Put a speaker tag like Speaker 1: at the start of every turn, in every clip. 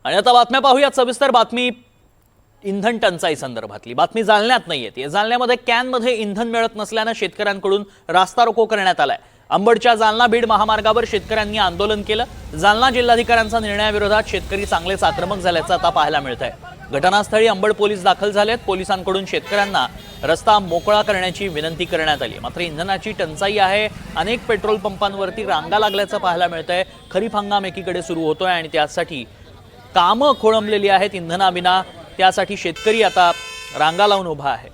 Speaker 1: आणि आता बातम्या पाहूया सविस्तर बातमी इंधन टंचाई संदर्भातली बातमी जालन्यात नाहीये। जालन्यामध्ये कॅनमध्ये इंधन मिळत नसल्याने शेतकऱ्यांकडून रास्ता रोको करण्यात आलाय। अंबडच्या जालना बीड महामार्गावर शेतकऱ्यांनी आंदोलन केलं। जालना जिल्हाधिकाऱ्यांच्या निर्णयाविरोधात शेतकरी चांगलेच आक्रमक झाल्याचं आता पाहायला मिळतंय। घटनास्थळी अंबड पोलीस दाखल झालेत। पोलिसांकडून शेतकऱ्यांना रस्ता मोकळा करण्याची विनंती करण्यात आली। मात्र इंधनाची टंचाई आहे। अनेक पेट्रोल पंपांवरती रांगा लागल्याचं पाहायला मिळतंय। खरीप हंगाम एकीकडे सुरू होतोय आणि त्यासाठी कामं खोळंबलेली आहेत इंधनाविना। त्यासाठी शेतकरी आता रांगा लावून उभा आहे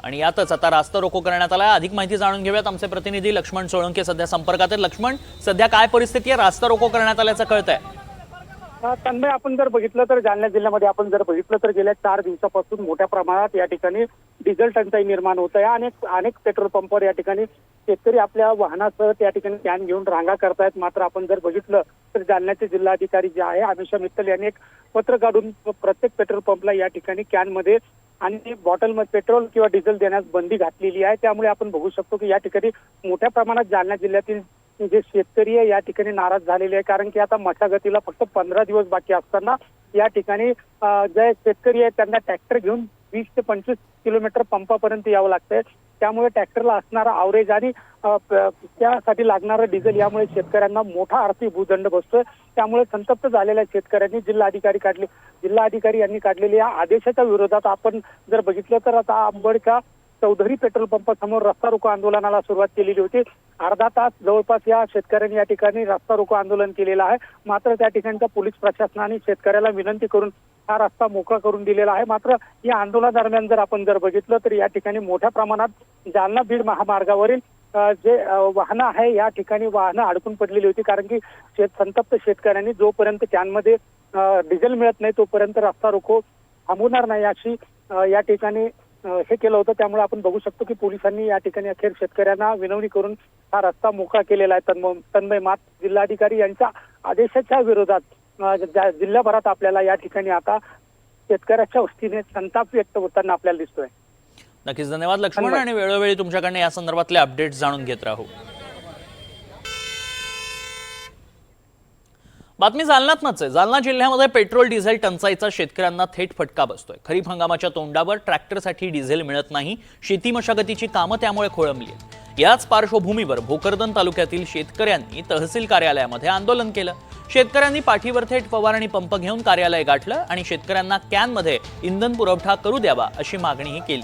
Speaker 1: आणि यातच आता रास्ता रोको करण्यात आला। अधिक माहिती जाणून घेऊयात। आमचे प्रतिनिधी लक्ष्मण सोळंके सध्या संपर्कात आहेत। लक्ष्मण, सध्या काय परिस्थिती आहे? रास्ता रोको करण्यात आल्याचं कळतंय।
Speaker 2: तन्मय, आपण जर बघितलं तर जालना जिल्ह्यामध्ये आपण जर बघितलं तर गेल्या 4 दिवसापासून मोठ्या प्रमाणात या ठिकाणी डिझेल टंचाई निर्माण होत आहे। अनेक पेट्रोल पंपवर या ठिकाणी शेतकरी आपल्या वाहनासह त्या ठिकाणी कॅन घेऊन रांगा करतायत। मात्र आपण जर बघितलं तर जालन्याचे जिल्हाधिकारी जे आहे अमिषा मित्तल यांनी एक पत्र काढून प्रत्येक पेट्रोल पंपला या ठिकाणी कॅनमध्ये आणि बॉटलमध्ये पेट्रोल किंवा डिझेल देण्यास बंदी घातलेली आहे। त्यामुळे आपण बघू शकतो की या ठिकाणी मोठ्या प्रमाणात जालना जिल्ह्यातील जे शेतकरी आहे या ठिकाणी नाराज झालेले आहे। कारण की आता मशागतीला फक्त 15 दिवस बाकी असताना या ठिकाणी जे शेतकरी आहेत त्यांना ट्रॅक्टर घेऊन 20 ते 25 किलोमीटर पंपापर्यंत यावं लागतंय। त्यामुळे ट्रॅक्टरला असणारा ॲव्हरेज आणि त्यासाठी लागणारं डिझेल यामुळे शेतकऱ्यांना मोठा आर्थिक भूदंड बसतोय। त्यामुळे संतप्त झालेल्या शेतकऱ्यांनी जिल्हाधिकारी यांनी काढलेल्या या आदेशाच्या विरोधात आपण जर बघितलं तर आता अंबडच्या चौधरी पेट्रोल पंपासमोर रस्ता रोको आंदोलनाला सुरुवात केलेली होती। अर्धा तास जवळपास या शेतकऱ्यांनी या ठिकाणी रस्ता रोको आंदोलन केलेलं आहे। मात्र त्या ठिकाणच्या पोलीस प्रशासनाने शेतकऱ्याला विनंती करून हा रस्ता मोकळा करून दिलेला आहे। मात्र या आंदोलनादरम्यान जर आपण जर बघितलं तर या ठिकाणी मोठ्या प्रमाणात जालना बीड महामार्गावरील जे वाहनं आहे या ठिकाणी वाहनं अडकून पडलेली होती। कारण की संतप्त शेतकऱ्यांनी जोपर्यंत कॅनमध्ये डिझेल मिळत नाही तोपर्यंत रस्ता रोको थांबवणार नाही अशी या ठिकाणी हे केलं होतं। त्यामुळे आपण बघू शकतो की पोलिसांनी या ठिकाणी अखेर शेतकऱ्यांना विनवणी करून हा रस्ता मोकळा केलेला आहे। तन्मय, जिल्हाधिकारी यांच्या आदेशाच्या विरोधात जिल्ह्याभरात आपल्याला या ठिकाणी आता शेतकऱ्याच्या वतीने संताप व्यक्त होताना आपल्याला दिसतोय।
Speaker 1: नक्कीच धन्यवाद लक्ष्मण, आणि वेळोवेळी तुमच्याकडनं या संदर्भातले अपडेट्स जाणून घेत राहू। बातमी जालन्यातच आहे। जालना जिल्ह्यामध्ये पेट्रोल डिझेल टंचाईचा शेतकऱ्यांना थेट फटका बसतोय। खरीप हंगामाच्या तोंडावर ट्रॅक्टरसाठी डिझेल मिळत नाही। शेती मशागतीची कामं त्यामुळे खोळंबली आहेत। याच पार्श्वभूमीवर भोकरदन तालुक्यातील शेतकऱ्यांनी तहसील कार्यालयामध्ये आंदोलन केलं। शेतकऱ्यांनी पाठीवर थेट फवारणी पंप घेऊन कार्यालय गाठलं आणि शेतकऱ्यांना कॅनमध्ये इंधन पुरवठा करू द्यावा अशी मागणीही केली।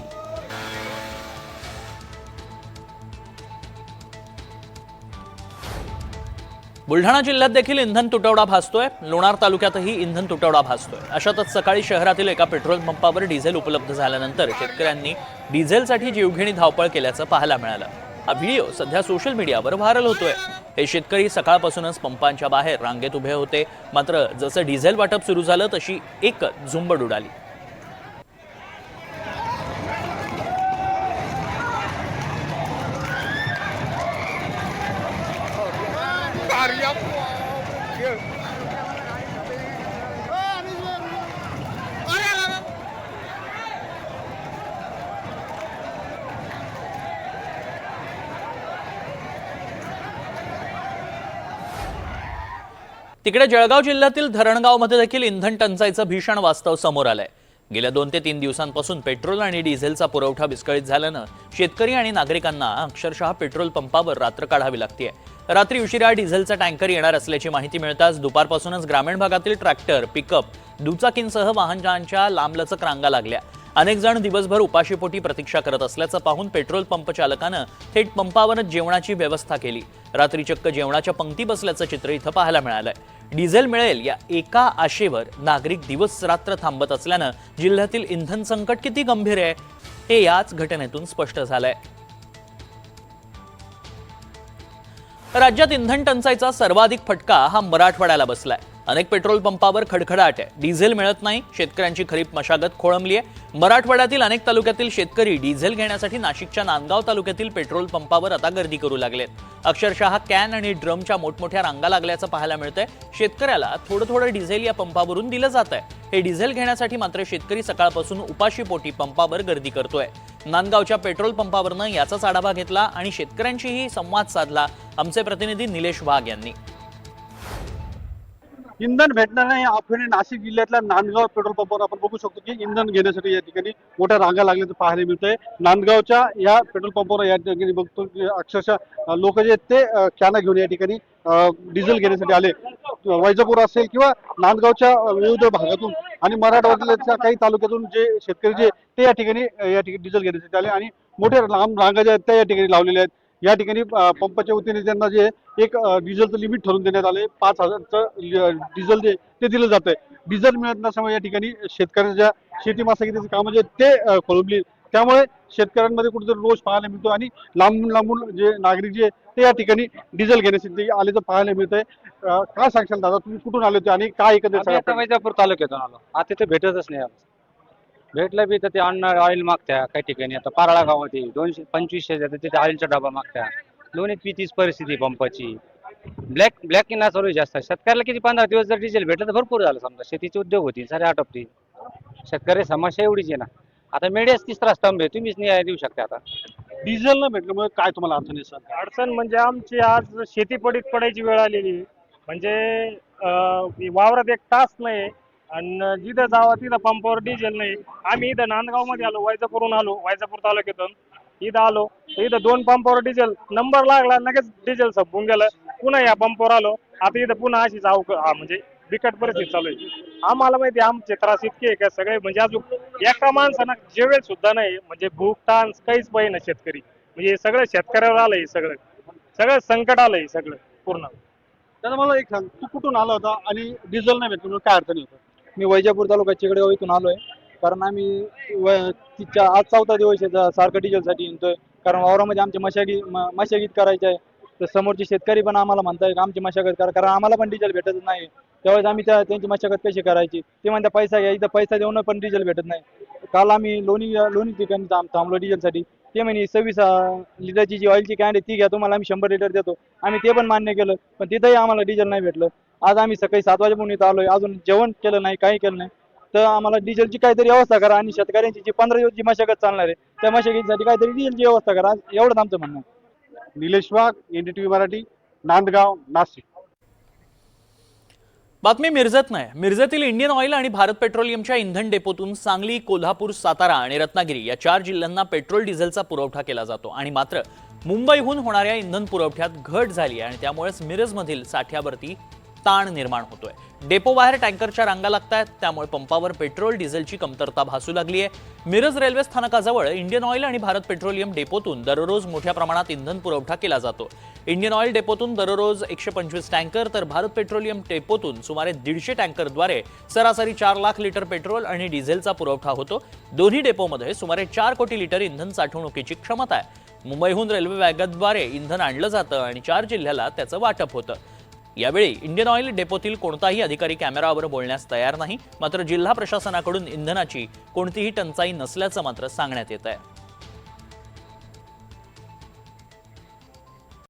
Speaker 1: बुलढाणा जिल्ह्यात देखील इंधन तुटवडा भासतोय। लोणार तालुक्यातही इंधन तुटवडा भासतोय। अशातच सकाळी शहरातील एका पेट्रोल पंपावर डिझेल उपलब्ध झाल्यानंतर शेतकऱ्यांनी डिझेलसाठी जीवघेणी धावपळ केल्याचं पाहायला मिळालं। हा व्हिडिओ सध्या सोशल मीडियावर व्हायरल होतोय। हे शेतकरी सकाळपासूनच पंपांच्या बाहेर रांगेत उभे होते। मात्र जसं डिझेल वाटप सुरू झालं तशी एक झुंबड उडाली। तिकडे जळगाव जिल्ह्यातील धरणगावमध्ये देखील इंधन टंचाईचं भीषण वास्तव समोर आलंय। गेल्या 2 ते 3 दिवसांपासून पेट्रोल आणि डिझेलचा पुरवठा विस्कळीत झाल्यानं शेतकरी आणि नागरिकांना अक्षरशः पेट्रोल पंपावर रात्र काढावी लागतेय। रात्री उशिरा डिझेलचा टँकर येणार असल्याची माहिती मिळताच दुपारपासूनच ग्रामीण भागातील ट्रॅक्टर, पिकअप, दुचाकींसह वाहनांच्या लांबलचक रांगा लागल्या। अनेक जण दिवसभर उपाशीपोटी प्रतीक्षा करत असल्याचं पाहून पेट्रोल पंप चालकानं थेट पंपावरच जेवणाची व्यवस्था केली। रात्री चक्क जेवणाच्या पंक्ती बसल्याचं चित्र इथं पाहायला मिळालंय। डिझेल मिळेल या एका आशेवर नागरिक दिवस रात्र थांबत असल्यानं जिल्ह्यातील इंधन संकट किती गंभीर आहे हे याच घटनेतून स्पष्ट झालंय। राज्यात इंधन टंचाईचा सर्वाधिक फटका हा मराठवाड्याला बसलाय। अनेक पेट्रोल पंपावर खडखडाट आहे। डिझेल मिळत नाही। शेतकऱ्यांची खरीप मशागत खोळंबली आहे। मराठवाड्यातील अनेक तालुक्यातील शेतकरी डिझेल घेण्यासाठी नाशिकच्या नांदगाव तालुक्यातील पेट्रोल पंपावर आता गर्दी करू लागलेत। अक्षरशः कॅन आणि ड्रमच्या मोठमोठ्या रांगा लागल्याचं पाहायला मिळतंय। शेतकऱ्याला थोडं डिझेल या पंपावरून दिलं जात आहे। हे डिझेल घेण्यासाठी मात्र शेतकरी सकाळपासून उपाशीपोटी पंपावर गर्दी करतोय। नांदगावच्या पेट्रोल पंपावरनं याचाच आढावा घेतला आणि शेतकऱ्यांशीही संवाद साधला आमचे प्रतिनिधी निलेश वाघ यांनी।
Speaker 3: इंधन भेटणार नाही आपण नाशिक जिल्ह्यातल्या नांदगाव पेट्रोल पंपावर आपण बघू शकतो की इंधन घेण्यासाठी या ठिकाणी मोठ्या रांगा लागल्याचं पाहायला मिळतंय। नांदगावच्या या पेट्रोल पंपावर या ठिकाणी बघतो की अक्षरशः लोक जे आहेत ते कॅना घेऊन या ठिकाणी डिझेल घेण्यासाठी आले। वैजापूर असेल किंवा नांदगावच्या विविध भागातून आणि मराठवाड्याच्या काही तालुक्यातून जे शेतकरी जे ते या ठिकाणी डिझेल घेण्यासाठी आले आणि मोठ्या लांब रांगा ज्या आहेत त्या या ठिकाणी लावलेल्या आहेत। या ठिकाणी पंपाच्या वतीने त्यांना जे एक डिझेलचं लिमिट ठरवून देण्यात आले 5,000चं डिझेल जे ते दिलं जात आहे। डिझेल मिळत नसल्यामुळे या ठिकाणी शेतकऱ्यांच्या शेती मशागतीची कामं जे ते खोळंबली, त्यामुळे शेतकऱ्यांमध्ये कुठेतरी रोष पाहायला मिळतो आणि लांबून लांबून जे नागरिक जे ते या ठिकाणी डिझेल घेण्यासाठी आले तर पाहायला मिळतंय। काय सांगशाल दादा, तुम्ही कुठून आले होते आणि काय एकंदरीत
Speaker 4: वैजापूर तालुक्यातून आलो। आता ते भेटतच नाही आम्हाला। भेटलं बी तर ते अन्न ऑइल मागत्या काही ठिकाणी। आता पारळा गावात 225 जातं तिथे ऑइलचा डबा मागत्या। दोन्ही पितीच परिस्थिती पंपाची ब्लॅक किंवा चालू जास्त। शेतकऱ्याला किती 15 दिवस जर डिझेल भेटलं तर भरपूर झालं। समजा शेतीचे उद्योग होतील सारे आटोपतील। शेतकरी समस्या एवढीच आहे ना। आता मीडियाच तिसरा स्तंभ आहे, तुम्हीच न्याय देऊ शकता। आता
Speaker 3: डिझेल न भेटल्यामुळे काय तुम्हाला अडचण आहे सर?
Speaker 5: अडचण म्हणजे आमची आज शेती पडायची वेळ आलेली आहे। म्हणजे वावरात एक तास नाही आणि जिथं जावं तिथं पंपावर डिझेल नाही। आम्ही इथं नांदगाव मध्ये आलो, वैजापूरहून आलो, वैजापूर तालुक्यातून इथं आलो तर इथं 2 पंपावर डिझेल नंबर लागला, लगेच डिझेल संपून गेलं। पुन्हा या पंपावर आलो, आता इथं पुन्हा अशीच म्हणजे बिकट परिस्थिती चालू आहे। आम्हाला माहिती आमचे त्रास इतके आहे का सगळे, म्हणजे अजून एका माणसानं जेवेल सुद्धा नाही, म्हणजे भूक ताण काहीच पाहिजे शेतकरी। म्हणजे सगळं शेतकऱ्यावर आलंय, सगळं संकट आलंय सगळं पूर्ण।
Speaker 3: दादा मला एक सांग, तू कुठून आला होता आणि डिझेल नाही भेटल्यामुळे काय अडचण होतं?
Speaker 4: मी वैजापूर तालुका चिकडेगाव इथून आलोय, कारण आम्ही आज 4था दिवस आहे सारखं डिझेलसाठी येतोय। कारण वावरामध्ये आमची मशागत करायची आहे, तर समोरचे शेतकरी पण आम्हाला म्हणताय आमची मशागत करा, कारण आम्हाला पण डिझेल भेटत नाही। त्यावेळेस आम्ही त्यांची मशागत कशी करायची? ते म्हणतात पैसा घ्या, इथं पैसा देऊन पण डिझेल भेटत नाही। काल आम्ही लोणी ठिकाणी थांबलो डिझेलसाठी, ते म्हणे 26 लिटरची जी ऑइलची कॅन आहे ती घ्या, तुम्हाला आम्ही 100 लिटर देतो। आम्ही ते पण मान्य केलं, पण तिथंही आम्हाला डिझेल नाही भेटलं। आज आम्ही सकाळी 7 वाजेपर्यंत इथं आलोय, अजून जेवण केलं नाही, काही केलं नाही। तर आम्हाला डिझेलची काहीतरी व्यवस्था करा आणि शेतकऱ्यांची जी 15 दिवसची मशागत चालणार आहे त्या मशागतीसाठी काहीतरी डिझेलची व्यवस्था करा, एवढंच आमचं म्हणणं आहे।
Speaker 3: निलेश वाघ, NDTV मराठी, नांदगाव, नाशिक।
Speaker 1: बातमी मिरजत नाही। मिरजेतील इंडियन ऑइल आणि भारत पेट्रोलियमच्या इंधन डेपोतून सांगली, कोल्हापूर, सातारा आणि रत्नागिरी या 4 जिल्ह्यांना पेट्रोल डिझेलचा पुरवठा केला जातो आणि मात्र मुंबईहून होणाऱ्या इंधन पुरवठ्यात घट झाली आहे आणि त्यामुळेच मिरजमधील साठ्यावरती ताण निर्माण होतोय। डेपो बाहेर टँकरच्या रांगा लागतायत, त्यामुळे पंपावर पेट्रोल डिझेलची कमतरता भासू लागली आहे। मिरज रेल्वे स्थानकाजवळ इंडियन ऑइल आणि भारत पेट्रोलियम डेपोतून दररोज मोठ्या प्रमाणात इंधन पुरवठा केला जातो। इंडियन ऑइल डेपोतून दररोज 125 टँकर तर भारत पेट्रोलियम डेपोतून सुमारे 150 टँकरद्वारे सरासरी 4 लाख लिटर पेट्रोल आणि डिझेलचा पुरवठा होतो। दोन्ही डेपोमध्ये सुमारे 4 कोटी लिटर इंधन साठवणुकीची क्षमता आहे। मुंबईहून रेल्वे वॅगनद्वारे इंधन आणलं जातं आणि 4 जिल्ह्याला त्याचं वाटप होतं। यावेळी इंडियन ऑइल डेपोतील कोणताही अधिकारी कॅमेरावर बोलण्यास तयार नाही, मात्र जिल्हा प्रशासनाकडून इंधनाची कोणतीही टंचाई नसल्याचं मात्र सांगण्यात येत आहे।